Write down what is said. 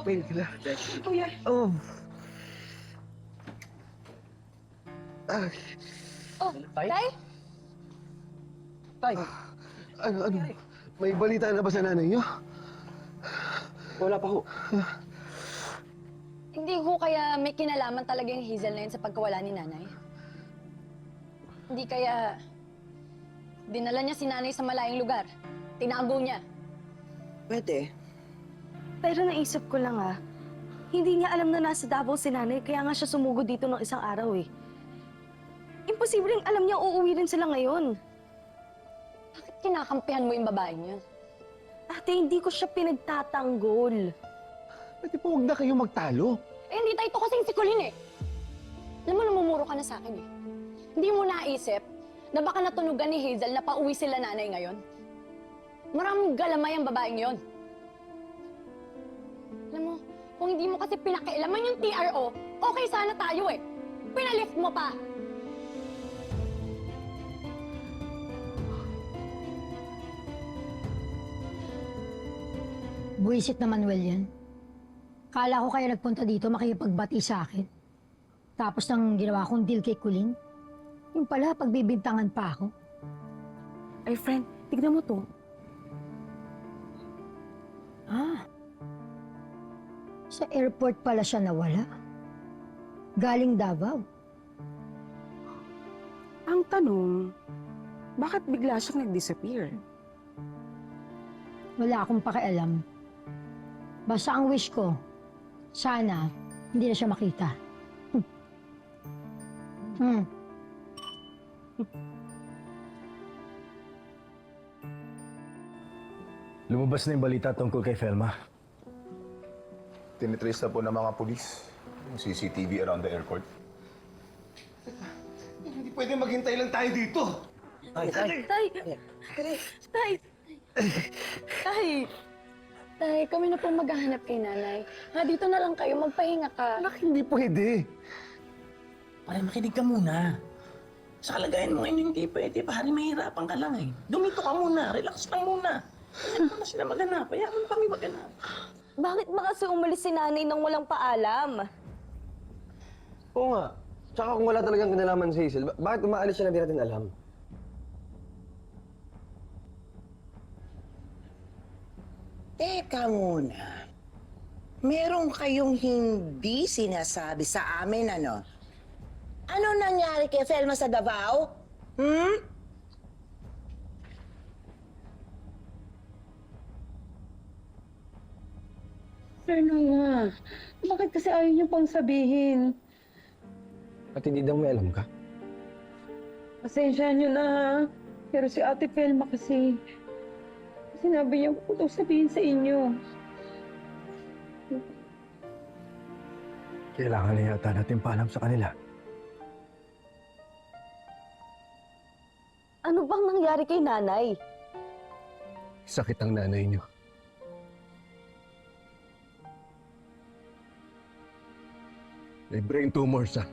painkiller. Kuya. Oh. Ay, Oh, Tay? Tay, ano? May balita na ba sa nanay niyo? wala pa ho. Hindi ko kaya may kinalaman talaga yung Hazel na yun sa pagkawala ni nanay? Hindi kaya dinala niya si nanay sa malayong lugar? Tinago niya? Pwede. Pero naisip ko lang hindi niya alam na nasa Davao si nanay, kaya nga siya sumugod dito ng isang araw eh. Imposibleng alam niya uuwi rin sila ngayon. Bakit kinakampihan mo yung babaeng yun? Ate, hindi ko siya pinagtatanggol. Pwede po huwag na kayo magtalo. Eh, hindi tayo ito kasing si Colleen eh. Alam mo, namumuro ka na sa akin eh. Hindi mo naisip na baka natunugan ni Hazel na pauwi sila nanay ngayon? Maraming galamay ang babaeng yon. Alam mo, kung hindi mo kasi pinakialaman yung TRO, okay sana tayo eh. Pinalift mo pa. Buwisit na Manuel yan. Kala ko kaya nagpunta dito makipagbati sa akin. Tapos nang ginawa kong deal kay Colleen, yung pala pagbibintangan pa ako. Ay, friend, tignan mo to. Sa airport pala siya nawala. Galing Davao. Ang tanong, bakit bigla siyang nag-disappear? Wala akong pakialam. Basta ang wish ko, sana hindi na siya makita. Lumabas na yung balita tungkol kay Felma. Tinitrace na po ng mga pulis yung CCTV around the airport. Hindi pwede maghintay lang tayo dito. Tay! Tay! Tay! Tay, kami na po maghahanap kay nanay. Dito na lang kayo, magpahinga ka. Anak, hindi pwede. Pare, makinig ka muna. Sa kalagayan mo ngayon, hindi pwede. Pare, mahirapan ka lang eh. Dumito ka muna, relax lang muna. Ano na sila maghanap? Hayaan mo kami maghanap. Bakit ba kasi umalis si nanay nang walang paalam? Oo nga. Tsaka kung wala talagang kinalaman si Hazel, bakit umaalis siya na di natin alam? Teka muna. Meron kayong hindi sinasabi sa amin, ano? Ano nangyari kay Felma sa Davao? Ano nga? Bakit kasi ayaw niyo pang sabihin? At hindi daw may alam ka? Pasensya niyo na ha. Pero si Ate Felma kasi, sinabi niya ko daw sabihin sa inyo. Kailangan na yata natin paalam sa kanila. Ano bang nangyari kay nanay? Sakit ang nanay niyo. May brain tumor siya.